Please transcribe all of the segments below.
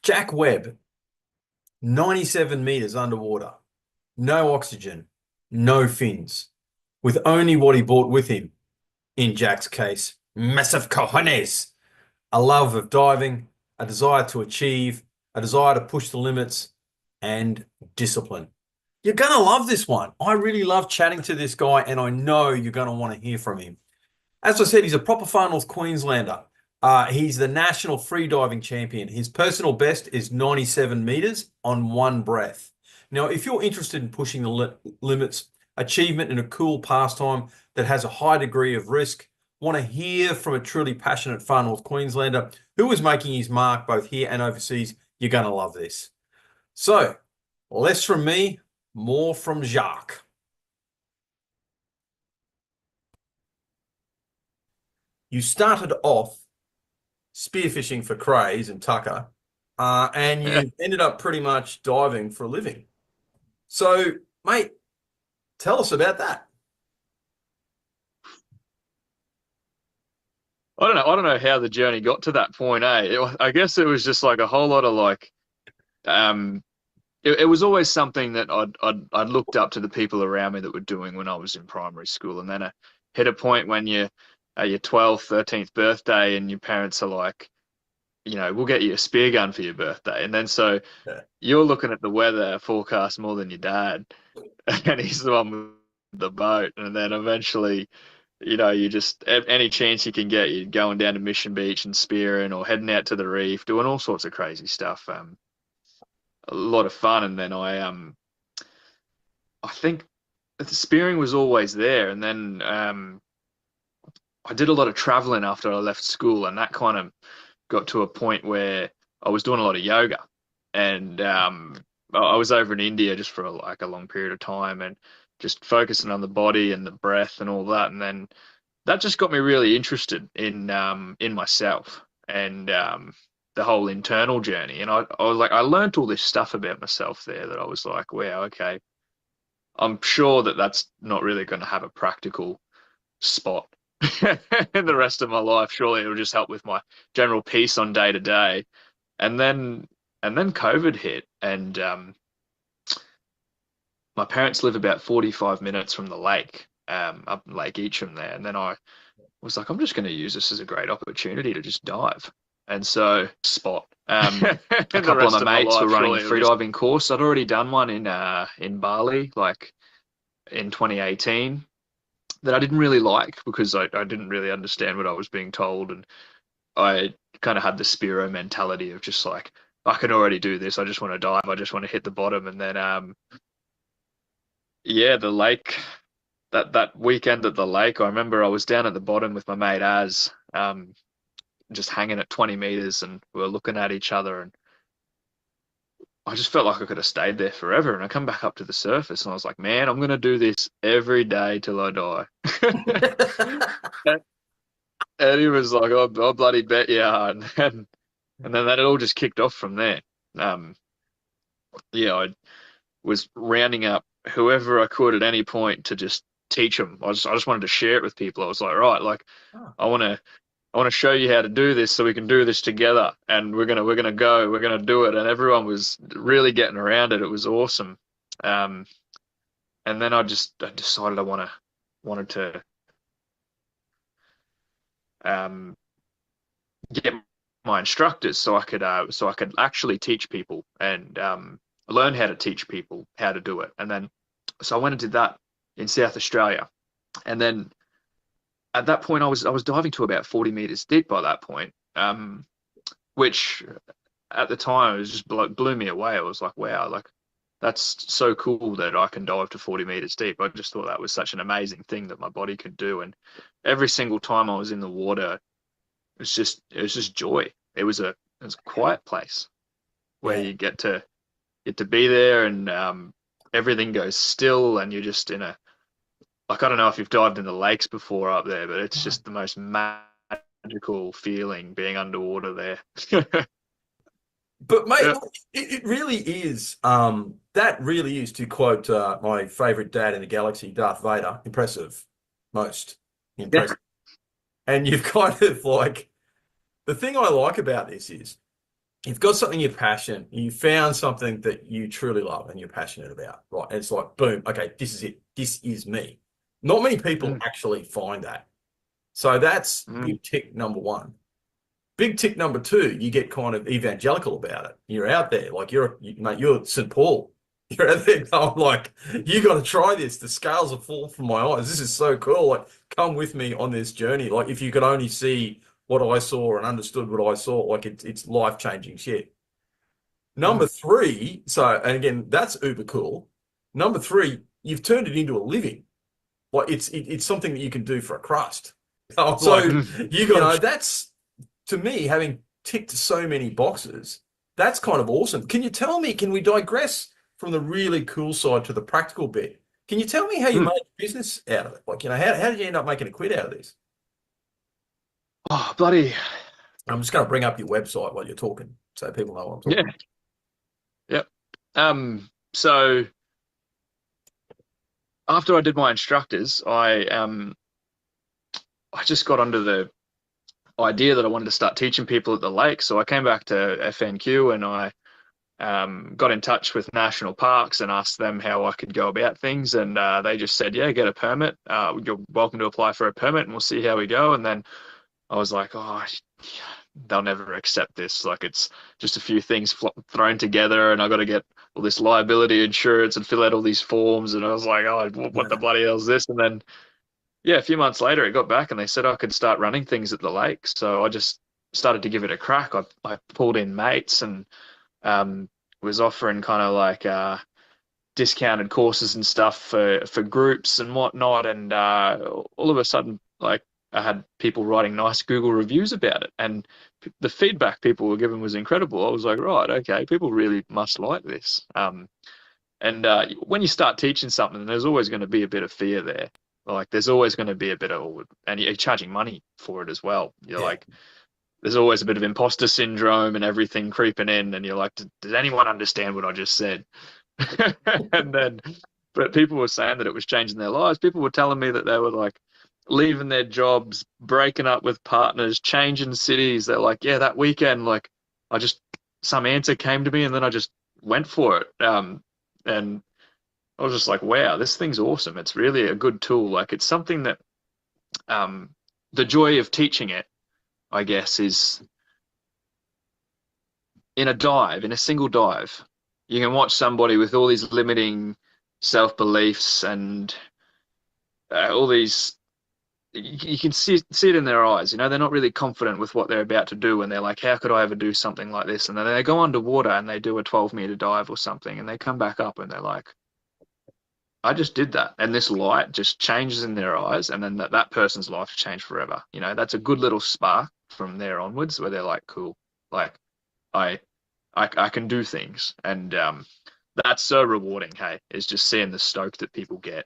Jack Webb, 97 meters underwater, no oxygen, no fins, with only what he brought with him. In Jack's case, massive cojones, a love of diving, a desire to achieve, a desire to push the limits, and discipline. You're going to love this one. I really love chatting to this guy, and I know you're going to want to hear from him. As I said, he's a proper far North Queenslander. He's the national freediving champion. His personal best is 97 meters on one breath. Now, if you're interested in pushing the limits, achievement in a cool pastime that has a high degree of risk, want to hear from a truly passionate far North Queenslander who is making his mark both here and overseas, you're going to love this. So, less from me, more from Jacques. You started off spearfishing for crays and tucker, and Yeah. you ended up pretty much diving for a living. So, mate, tell us about that. I don't know how the journey got to that point, eh? I guess it was just like a whole lot of um, it was always something that I'd looked up to the people around me that were doing when I was in primary school. And then I hit a point when you're at your 12th, 13th birthday and your parents are like, we'll get you a spear gun for your birthday. And then so Yeah. you're looking at the weather forecast more than your dad, and he's the one with the boat. And then eventually, you just any chance you can get, you're going down to Mission Beach and spearing or heading out to the reef, doing all sorts of crazy stuff. A lot of fun. And then I think the spearing was always there. And then I did a lot of traveling after I left school, and that kind of got to a point where I was doing a lot of yoga, and I was over in India just for like a long period of time, and just focusing on the body and the breath and all that, and then that just got me really interested in myself and the whole internal journey. And I was like, I learned all this stuff about myself there that I was like, wow, okay, I'm sure that that's not really going to have a practical spot in the rest of my life. Surely it'll just help with my general peace on day to day. And then COVID hit, and my parents live about 45 minutes from the lake, up in Lake Eacham there. And then I was like, I'm just going to use this as a great opportunity to just dive. And so spot. A The couple of rest my of my mates were life, running a surely it'll just. freediving course. I'd already done one in Bali, like in 2018, that I didn't really like because I didn't really understand what I was being told. And I kind of had the Spiro mentality of just like, I can already do this. I just want to dive. I just want to hit the bottom. And then, yeah, the lake, that weekend at the lake, I remember I was down at the bottom with my mate Az, just hanging at 20 meters, and we were looking at each other. And I just felt like I could have stayed there forever. And I come back up to the surface and I was like, man, I'm going to do this every day till I die. And he was like, "Oh, I bloody bet you are." And then that it all just kicked off from there. Um, yeah, I was rounding up whoever I could at any point to just teach them. I just wanted to share it with people. I was like, right, like Oh, I want to I want to show you how to do this so we can do this together. And we're gonna do it. And everyone was really getting around it. It was awesome. Um, and then I decided wanted to um get my instructors so I could actually teach people and learn how to teach people how to do it. And then so I went and did that in South Australia. And then at that point I was diving to about 40 meters deep by that point. Which at the time it was just blew me away. I was like, wow, like that's so cool that I can dive to 40 meters deep. I just thought that was such an amazing thing that my body could do. And every single time I was in the water, it was just joy. It was a quiet place where yeah. you get to be there, and everything goes still, and you're just in a like, I don't know if you've dived in the lakes before up there, but it's just the most magical feeling being underwater there. But mate, Yeah. look, it really is. That really is, to quote my favorite dad in the galaxy, Darth Vader, impressive, most Yeah. impressive. And you've kind of like the thing I like about this is you've got something you're passionate, you found something that you truly love and you're passionate about, right? And it's like, boom, okay, this is it. This is me. Not many people Mm, actually find that. So that's mm, big tick number one. Big tick number two, you get kind of evangelical about it. You're out there, like mate, you're St. Paul. You're out there going like, you got to try this. The scales are falling from my eyes. This is so cool. Like, come with me on this journey. Like, if you could only see what I saw and understood what I saw, like it's life-changing shit. Number mm. three, so and again, that's uber cool. Number three, you've turned it into a living. Like it's something that you can do for a crust. Like, So that's to me, having ticked so many boxes, that's kind of awesome. Can you tell me, can we digress from the really cool side to the practical bit? Can you tell me how you mm. made a business out of it? Like, how did you end up making a quid out of this? Oh, bloody, I'm just going to bring up your website while you're talking so people know what I'm talking yeah, about. yep. So after I did my instructors, I just got under the idea that I wanted to start teaching people at the lake. So I came back to FNQ and I got in touch with national parks and asked them how I could go about things. And they just said, yeah, get a permit. You're welcome to apply for a permit and we'll see how we go. And then I was like, oh, they'll never accept this. Like it's just a few things thrown together and I got to get all this liability insurance and fill out all these forms. And I was like, oh, what the bloody hell is this? And then, yeah, a few months later, it got back and they said I could start running things at the lake. So I just started to give it a crack. I pulled in mates and um, was offering kind of like discounted courses and stuff for groups and whatnot. And all of a sudden, like I had people writing nice Google reviews about it, and the feedback people were giving was incredible. I was like, right, okay, people really must like this. And when you start teaching something, there's always going to be a bit of fear there. Like there's always going to be a bit of, and you're charging money for it as well. You're Yeah. like, there's always a bit of imposter syndrome and everything creeping in, and you're like, does anyone understand what I just said? And then, but people were saying that it was changing their lives. People were telling me that they were like leaving their jobs, breaking up with partners, changing cities. They're like, yeah, that weekend, like I just some answer came to me, and then I just went for it. And I was just like, wow, this thing's awesome. It's really a good tool. Like it's something that um, the joy of teaching it, I guess, is in a single dive, you can watch somebody with all these limiting self-beliefs and all these you can see it in their eyes. They're not really confident with what they're about to do, and they're like, "How could I ever do something like this?" And then they go underwater and they do a 12-meter dive or something, and they come back up and they're like, "I just did that," and this light just changes in their eyes, and then that person's life changed forever. That's a good little spark from there onwards, where they're like, "Cool, like I I can do things," and that's so rewarding. Hey, is just seeing the stoke that people get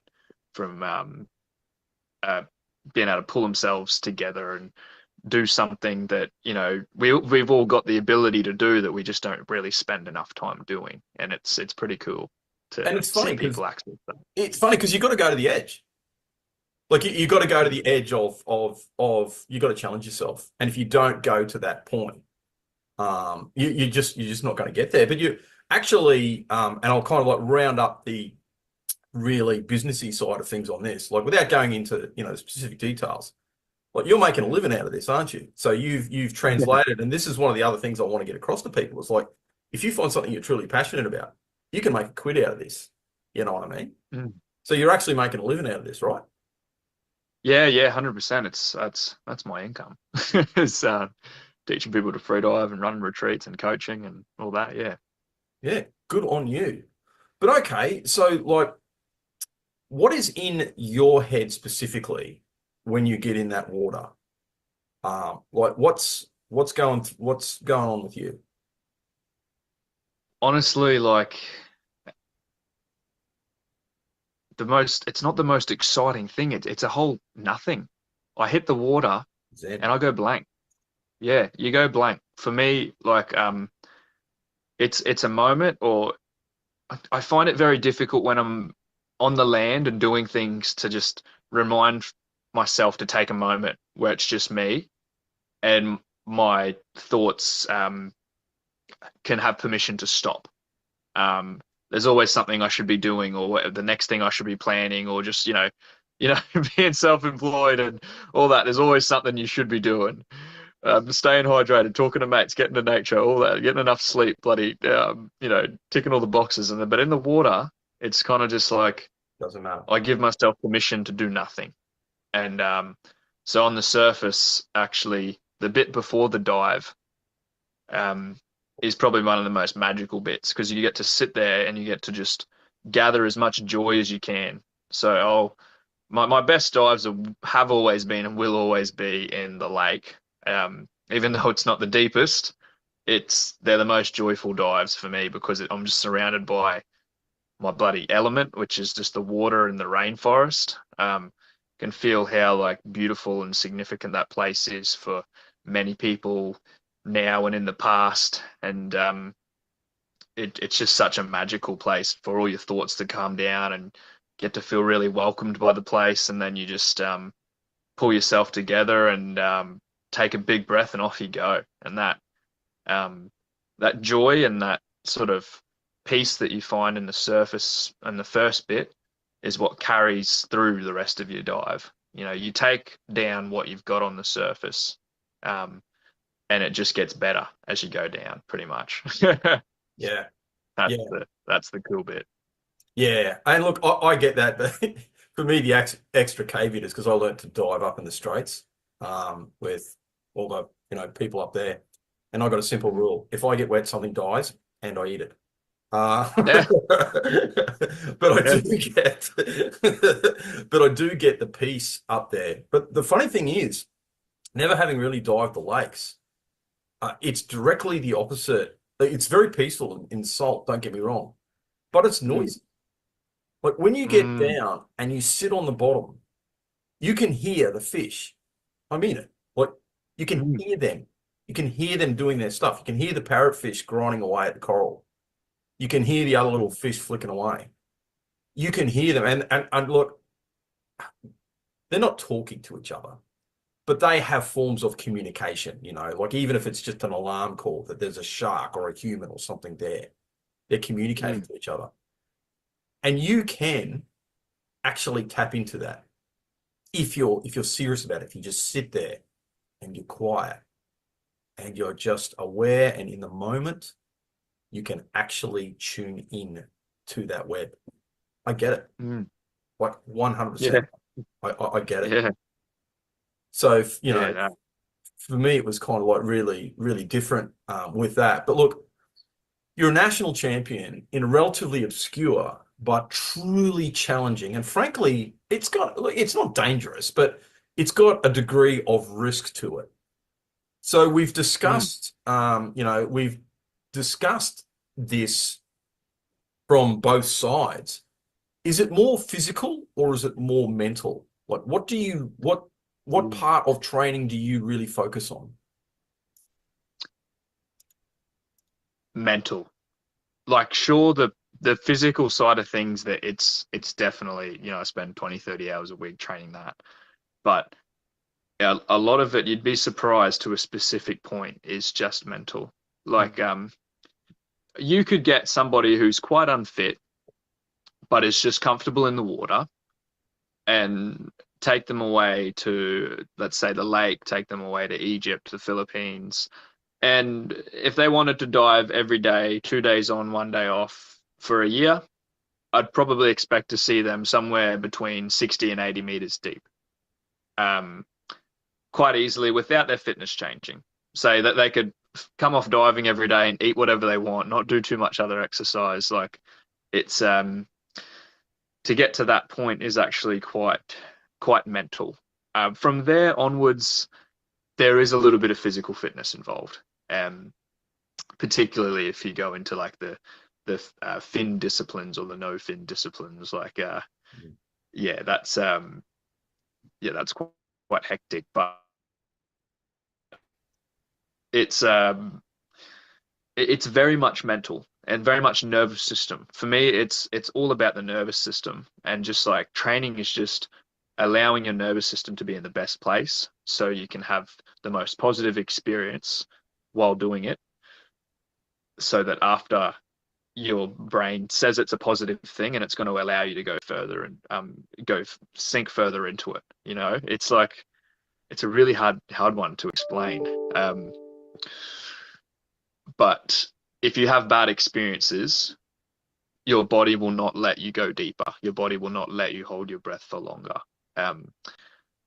from uh, being able to pull themselves together and do something that we've all got the ability to do that we just don't really spend enough time doing, and it's pretty cool And to it's see funny because people access that. you've got to go to the edge. Like you got to go to the edge of you got to challenge yourself. And if you don't go to that point, you're just not going to get there. But you actually, and I'll kind of like round up the really businessy side of things on this, like without going into the specific details. Like you're making a living out of this, aren't you? So you've translated, and this is one of the other things I want to get across to people. It's like if you find something you're truly passionate about, you can make a quid out of this. You know what I mean? Mm. So you're actually making a living out of this, right? Yeah, yeah, 100%. That's my income. It's teaching people to free dive and running retreats and coaching and all that. Yeah. Yeah, good on you. But okay, so like what is in your head specifically when you get in that water? Like what's going on with you? Honestly, like it's not the most exciting thing. It's a whole nothing. I hit the water Zen. and I go blank. Yeah, you go blank. For me, like it's a moment, or I find it very difficult when I'm on the land and doing things to just remind myself to take a moment where it's just me and my thoughts can have permission to stop. There's always something I should be doing, or the next thing I should be planning, or just being self-employed and all that. There's always something you should be doing. Staying hydrated, talking to mates, getting to nature, all that, getting enough sleep, bloody, ticking all the boxes. But in the water, it's kind of just like Doesn't matter. I give myself permission to do nothing. And so on the surface, actually, the bit before the dive um, is probably one of the most magical bits because you get to sit there and you get to just gather as much joy as you can. So my best dives have always been and will always be in the lake. Even though it's not the deepest, they're the most joyful dives for me because I'm just surrounded by my bloody element, which is just the water and the rainforest. Can feel how like beautiful and significant that place is for many people now and in the past, and it's just such a magical place for all your thoughts to calm down and get to feel really welcomed by the place, and then you just pull yourself together and take a big breath and off you go, and that joy and that sort of peace that you find in the surface and the first bit is what carries through the rest of your dive. You take down what you've got on the surface, and it just gets better as you go down, pretty much. Yeah. That's Yeah. that's the cool bit. Yeah. And look, I get that, but for me, the extra caveat is because I learned to dive up in the Straits with all the people up there, and I got a simple Mm. rule: if I get wet, something dies, and I eat it. Yeah, But I yeah. do get, but I do get the peace up there. But the funny thing is, never having really dived the lakes, it's directly the opposite. It's very peaceful in salt, don't get me wrong, but it's Mm. noisy. Like when you get Mm. down and you sit on the bottom, you can hear the fish. I mean it. Like you can Mm. hear them. You can hear them doing their stuff. You can hear the parrotfish grinding away at the coral. You can hear the other little fish flicking away. You can hear them. And look, they're not talking to each other, but they have forms of communication, like even if it's just an alarm call that there's a shark or a human or something there, they're communicating Mm. to each other. And you can actually tap into that if you're serious about it. If you just sit there and you're quiet and you're just aware and in the moment, you can actually tune in to that web. I get it. Mm. Like 100%. Yeah, I get it. yeah, So, yeah. No. for me, it was kind of like really, really different with that. But look, you're a national champion in a relatively obscure but truly challenging, and frankly, it's not dangerous, but it's got a degree of risk to it. So Mm. we've discussed this from both sides. Is it more physical or is it more mental? Like, what Mm. part of training do you really focus on? Mental. Like, sure, the physical side of things, that it's definitely, I spend 20, 30 hours a week training that. But a lot of it, you'd be surprised, to a specific point, is just mental. Like, you could get somebody who's quite unfit, but is just comfortable in the water, and take them away to, let's say, the lake, take them away to Egypt, the Philippines. And if they wanted to dive every day, 2 days on, 1 day off for a year, I'd probably expect to see them somewhere between 60 and 80 meters deep, um, quite easily without their fitness changing. Say that they could come off diving every day and eat whatever they want, not do too much other exercise. Like, it's to get to that point is actually quite mental. From there onwards, there is a little bit of physical fitness involved, particularly if you go into like the fin disciplines or the no fin disciplines. Like, yeah, that's quite hectic, but it's it's very much mental and very much nervous system. For me, it's all about the nervous system, and just like training is just allowing your nervous system to be in the best place so you can have the most positive experience while doing it. so that after your brain says it's a positive thing and it's going to allow you to go further and sink further into it. It's like it's a really hard one to explain. But if you have bad experiences, your body will not let you go deeper. Your body will not let you hold your breath for longer. Um,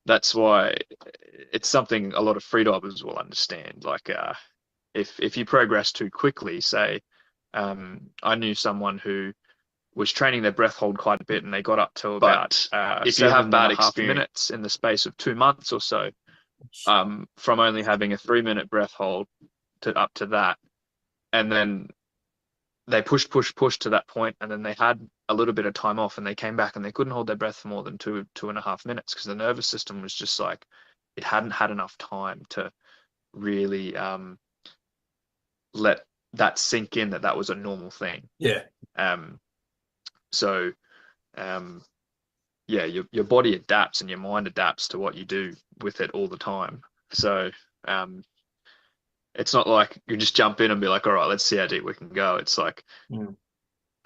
that's why it's something a lot of freedivers will understand. Like if you progress too quickly, say, I knew someone who was training their breath hold quite a bit, and they got up to about if you have bad experience in the space of 2 months or so, from only having a 3 minute breath hold to up to that, and then they pushed to that point, and then they had a little bit of time off, and they came back and they couldn't hold their breath for more than 2.5 minutes because the nervous system was just like it hadn't had enough time to really let that sink in that was a normal thing. Yeah. So yeah, your body adapts and your mind adapts to what you do with it all the time. So it's not like you just jump in and be like, all right, let's see how deep we can go. It's like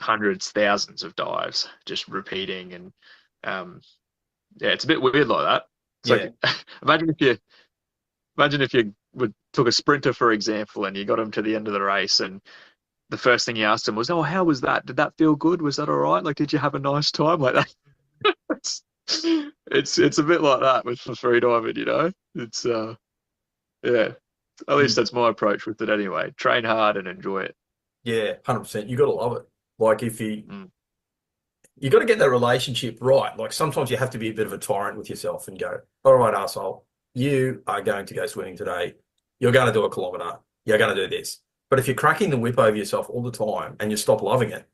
hundreds, thousands of dives just repeating. And yeah, it's a bit weird like that. It's like imagine if you took a sprinter, for example, and you got him to the end of the race, and the first thing you asked him was, "Oh, how was that? Did that feel good? Was that all right? Like, did you have a nice time?" Like that. it's a bit like that with freediving. It's yeah. At least that's my approach with it anyway. Train hard and enjoy it. Yeah, 100%. You got to love it. Like if you got to get that relationship right. Like sometimes you have to be a bit of a tyrant with yourself and go, all right, asshole, you are going to go swimming today. You're going to do a kilometer. You're going to do this. But if you're cracking the whip over yourself all the time and you stop loving it,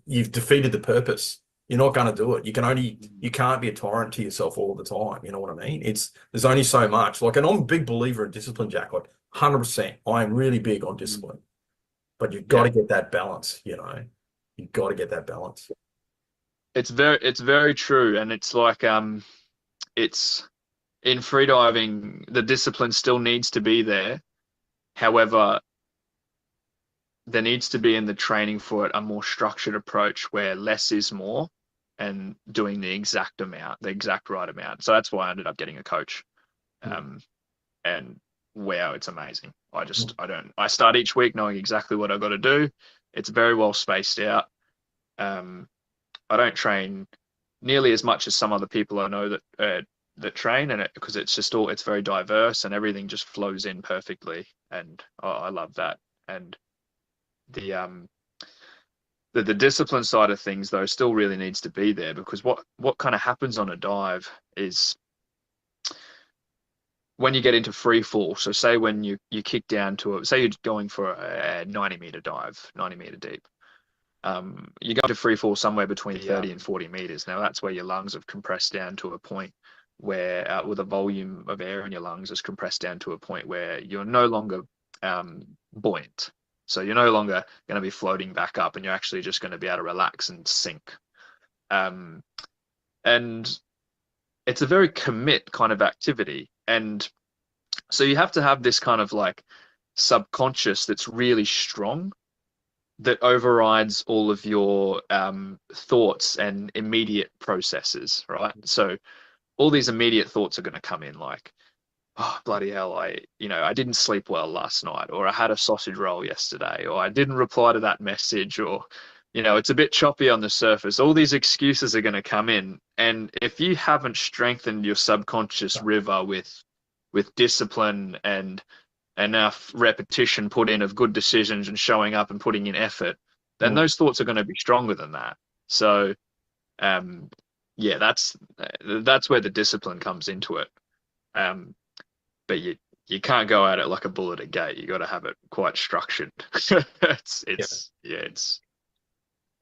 you've defeated the purpose. You're not going to do it. You can't be a tyrant to yourself all the time. You know what I mean? There's only so much. Like, and I'm a big believer in discipline, Jack. Like 100%. I am really big on discipline. But you've got to get that balance. You've got to get that balance. It's very true, and it's like it's in freediving, the discipline still needs to be there. However, there needs to be in the training for it a more structured approach where less is more and doing the exact amount, the exact right amount. So that's why I ended up getting a coach. And wow, it's amazing. I start each week knowing exactly what I've got to do. It's very well spaced out. I don't train nearly as much as some other people I know that train, and because it's very diverse and everything just flows in perfectly. And I love that. And the discipline side of things though still really needs to be there, because what kind of happens on a dive is when you get into free fall. So say when you kick down say you're going for a 90-meter dive, 90-meter deep. You go to free fall somewhere between 30 and 40 meters. Now that's where your lungs have compressed down to a point where, with a volume of air in your lungs, is compressed down to a point where you're no longer buoyant. So you're no longer going to be floating back up, and you're actually just going to be able to relax and sink. And it's a very commit kind of activity. And so you have to have this kind of like subconscious that's really strong, that overrides all of your thoughts and immediate processes, right? So all these immediate thoughts are going to come in like, oh, bloody hell, I didn't sleep well last night, or I had a sausage roll yesterday, or I didn't reply to that message, or, it's a bit choppy on the surface. All these excuses are going to come in. And if you haven't strengthened your subconscious river with discipline and enough repetition put in of good decisions and showing up and putting in effort, then those thoughts are going to be stronger than that. So, yeah, that's where the discipline comes into it. But you can't go at it like a bull at a gate. You got to have it quite structured.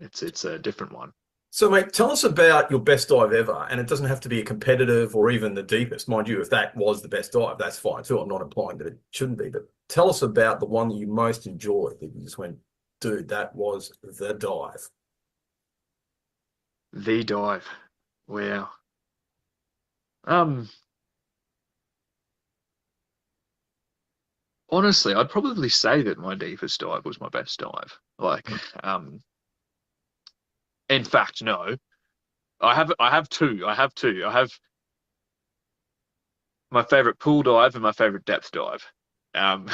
It's a different one. So, mate, tell us about your best dive ever. And it doesn't have to be a competitive or even the deepest. Mind you, if that was the best dive, that's fine too. I'm not implying that it shouldn't be. But tell us about the one that you most enjoyed, that you just went, dude, that was the dive. The dive. Wow. Honestly, I'd probably say that my deepest dive was my best dive. Like, in fact, no. I have two. I have my favorite pool dive and my favorite depth dive. Um,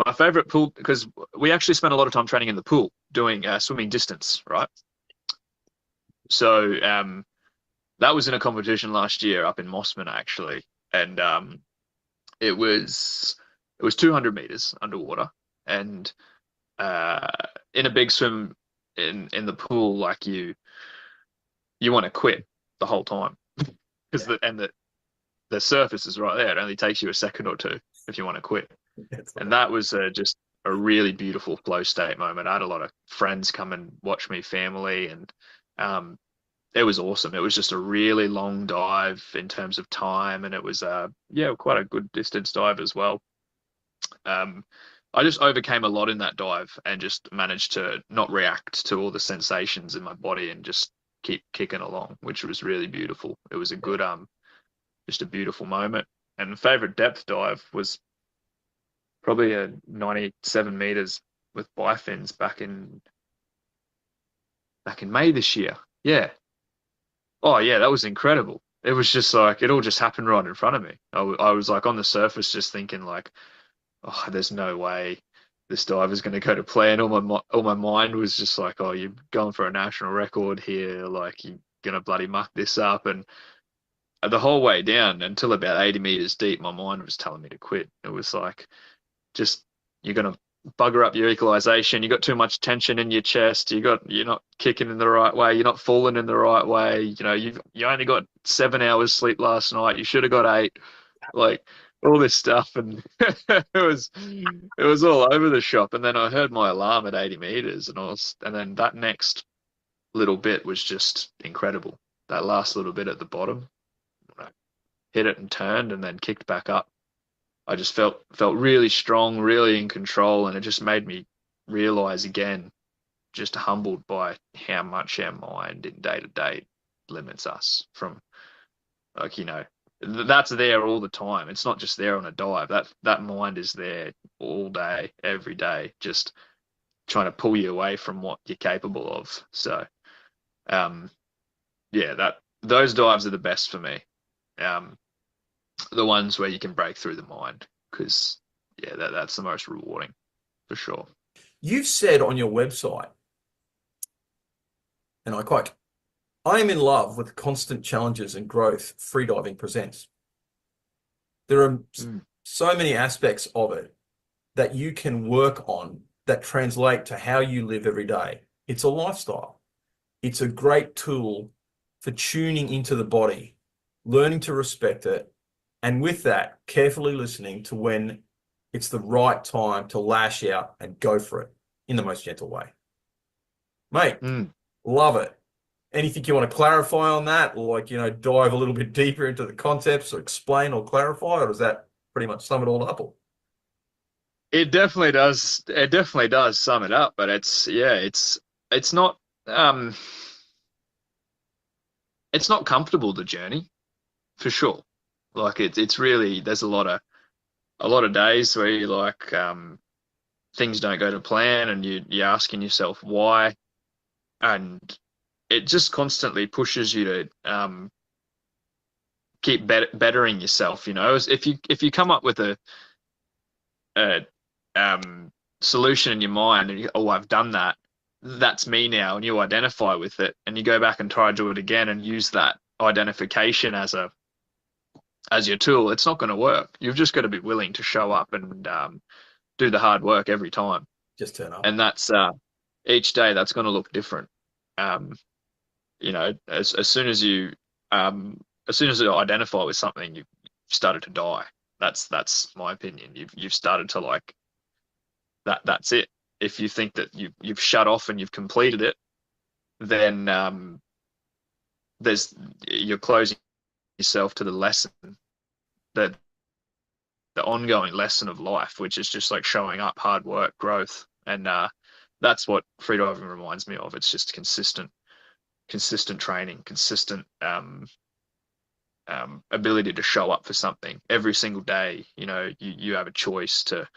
my favorite pool because we actually spent a lot of time training in the pool doing swimming distance, right? So that was in a competition last year up in Mossman actually, and it was it was 200 meters underwater, and uh, in a big swim in the pool, like you want to quit the whole time because Yeah, the surface is right there. It only takes you a second or two if you want to quit. that's And right. that was just a really beautiful flow state moment. I had a lot of friends come and watch me, family, and um, it was awesome. It was just a really long dive in terms of time, and it was yeah, quite a good distance dive as well. Um, I just overcame a lot in that dive and just managed to not react to all the sensations in my body and just keep kicking along, which was really beautiful. It was a Yeah. good just a beautiful moment. And favorite depth dive was probably a 97 meters with bifins back in May this year. Yeah. Oh yeah, that was incredible. It was just like it all just happened right in front of me. I was like on the surface just thinking like, oh, there's no way this dive is going to go to plan. All my mind was just like, oh, you're going for a national record here. Like you're gonna bloody muck this up. And the whole way down until about 80 meters deep, my mind was telling me to quit. It was like just you're gonna bugger up your equalization. You got too much tension in your chest. You're not kicking in the right way. You're not falling in the right way. You know, you only got 7 hours sleep last night. You should have got eight. Like all this stuff, and it was all over the shop. And then I heard my alarm at 80 meters, and then that next little bit was just incredible. That last little bit at the bottom, I hit it and turned, and then kicked back up. I just felt really strong, really in control, and it just made me realize again, just humbled by how much our mind in day to day limits us from like, that's there all the time. It's not just there on a dive. That mind is there all day, every day, just trying to pull you away from what you're capable of. So, um, yeah, that those dives are the best for me. Um, the ones where you can break through the mind, because yeah, that's the most rewarding for sure. You've said on your website, and I quote, I am in love with the constant challenges and growth freediving presents. There are Mm, so many aspects of it that you can work on that translate to how you live every day. It's a lifestyle. It's a great tool for tuning into the body, learning to respect it, and with that, carefully listening to when it's the right time to lash out and go for it in the most gentle way. Mate, mm. love it. Anything you want to clarify on that, or like, dive a little bit deeper into the concepts or explain or clarify, or does that pretty much sum it all up? Or It definitely does. It definitely does sum it up. But it's not um it's not comfortable the journey for sure. Like it's really there's a lot of days where you like things don't go to plan and you're asking yourself why, and it just constantly pushes you to keep bettering yourself. If you come up with a solution in your mind and oh, I've done that, that's me now, and you identify with it, and you go back and try to do it again and use that identification as your tool, it's not going to work. You've just got to be willing to show up and do the hard work every time, just turn up. and that's each day that's going to look different. Um, as soon as um, you identify with something, you've started to die. That's my opinion. You've started to like that's it. If you think that you've shut off and you've completed it, then there's you're closing yourself to the lesson, the the ongoing lesson of life, which is just like showing up, hard work, growth, and that's what freediving reminds me of. It's just consistent training, consistent ability to show up for something every single day. You know, you have a choice to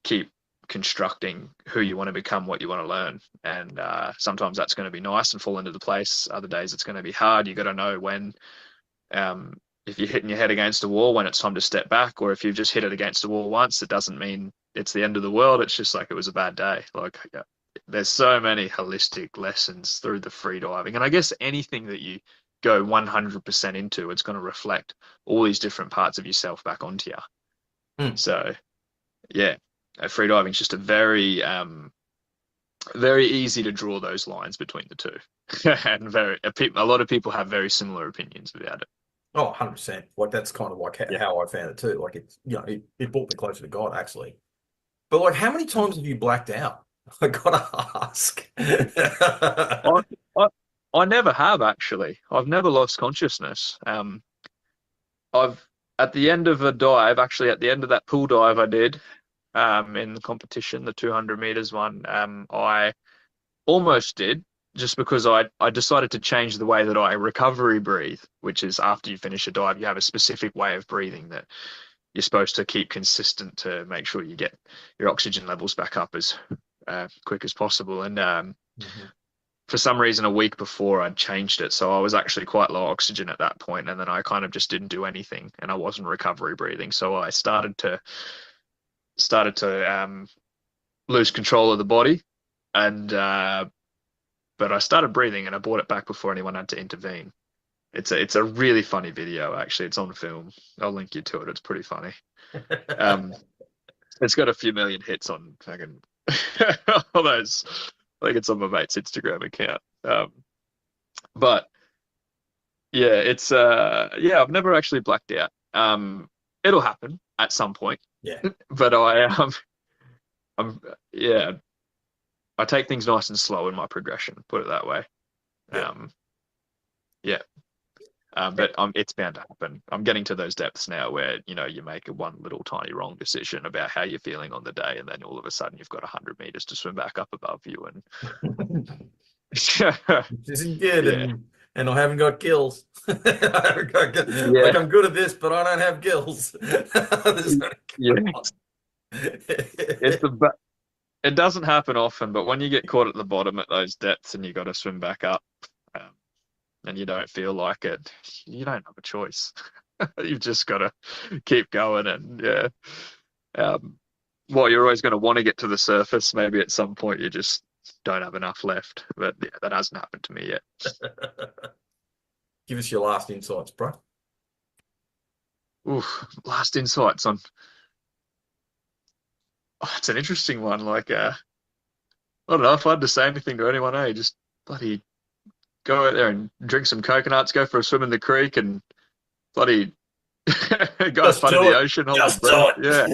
keep constructing who you want to become, what you want to learn. And sometimes that's going to be nice and fall into the place. Other days it's going to be hard. You got to know when, if you're hitting your head against a wall, when it's time to step back, or if you've just hit it against a wall once, it doesn't mean it's the end of the world. It's just like it was a bad day. Like, there's so many holistic lessons through the free diving. And I guess anything that you go 100% into, it's going to reflect all these different parts of yourself back onto you. So, yeah, free diving is just a very, very easy to draw those lines between the two. And a lot of people have very similar opinions about it. Oh, 100%. Like, that's kind of like how I found it too. Like, it's, you know, it brought me closer to God, actually. But like, how many times have you blacked out? I gotta ask. I, I never have, actually. I've never lost consciousness. I've at the end of a dive, actually at the end of that pool dive I did, in the competition, the 200 meters one, I almost did, just because I decided to change the way that I recovery breathe, which is after you finish a dive, you have a specific way of breathing that you're supposed to keep consistent to make sure you get your oxygen levels back up as quick as possible. And for some reason, a week before, I'd changed it, so I was actually quite low oxygen at that point, and then I kind of just didn't do anything, and I wasn't recovery breathing. So I started to lose control of the body, and but I started breathing, and I brought it back before anyone had to intervene. It's a really funny video, actually. It's on film. I'll link you to it. It's pretty funny. It's got a few million hits on fucking all those. I think it's on my mate's Instagram account. But yeah, it's I've never actually blacked out. It'll happen at some point. Yeah. But I take things nice and slow in my progression, put it that way. But it's bound to happen. I'm getting to those depths now where, you know, you make one little tiny wrong decision about how you're feeling on the day, and then all of a sudden you've got 100 meters to swim back up above you, and Which isn't good, and I haven't got gills. Like, I'm good at this, but I don't have gills. It doesn't happen often, but when you get caught at the bottom at those depths and you got to swim back up, and you don't feel like it, you don't have a choice. You've just got to keep going. And you're always going to want to get to the surface. Maybe at some point you just don't have enough left. But yeah, that hasn't happened to me yet. Give us your last insights, bro. Last insights on. It's an interesting one. Like, I don't know if I had to say anything to anyone. Just bloody go out there and drink some coconuts, go for a swim in the creek, and bloody go have fun in the ocean. Just do it. Yeah,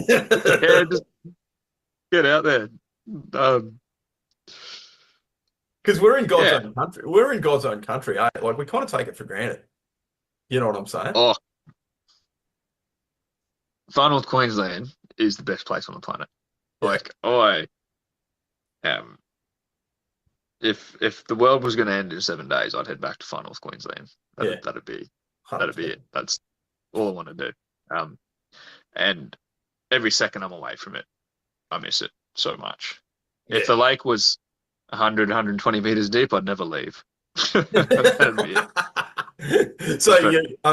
just get out there. Because we're in God's own country. We're in God's own country. Like, we kind of take it for granted. You know what I'm saying? Oh, Far North Queensland is the best place on the planet. Like, if the world was going to end in 7 days, I'd head back to Far North Queensland. That'd be it. That's all I want to do. And every second I'm away from it, I miss it so much. If the lake was 100, 120 meters deep, I'd never leave. That'd be it. So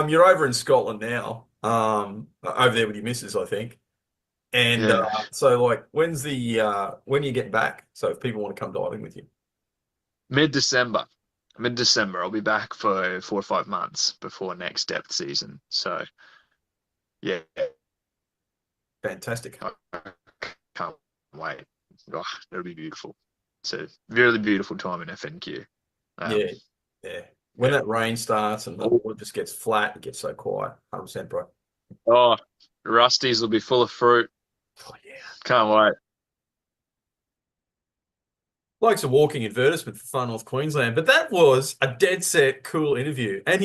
you're over in Scotland now, over there with your missus, I think. And so, like, when you get back? So if people want to come diving with you. Mid-December. I'll be back for 4 or 5 months before next depth season. So, yeah. Fantastic. I can't wait. Oh, it'll be beautiful. It's a really beautiful time in FNQ. When that rain starts and the water just gets flat, it gets so quiet. 100%, bro. Oh, Rusties will be full of fruit. Oh, yeah. Can't wait. Bloke's a walking advertisement for Far North Queensland, but that was a dead set cool interview. And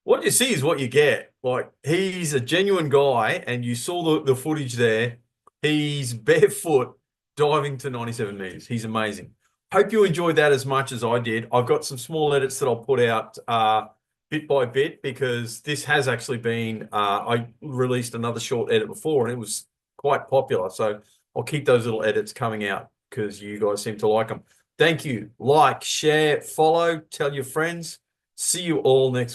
what you see is what you get. Like, he's a genuine guy, and you saw the footage there. He's barefoot diving to 97 meters. He's amazing. Hope you enjoyed that as much as I did. I've got some small edits that I'll put out bit by bit, because this has actually been, I released another short edit before and it was quite popular. So I'll keep those little edits coming out because you guys seem to like them. Thank you. Like, share, follow, tell your friends. See you all next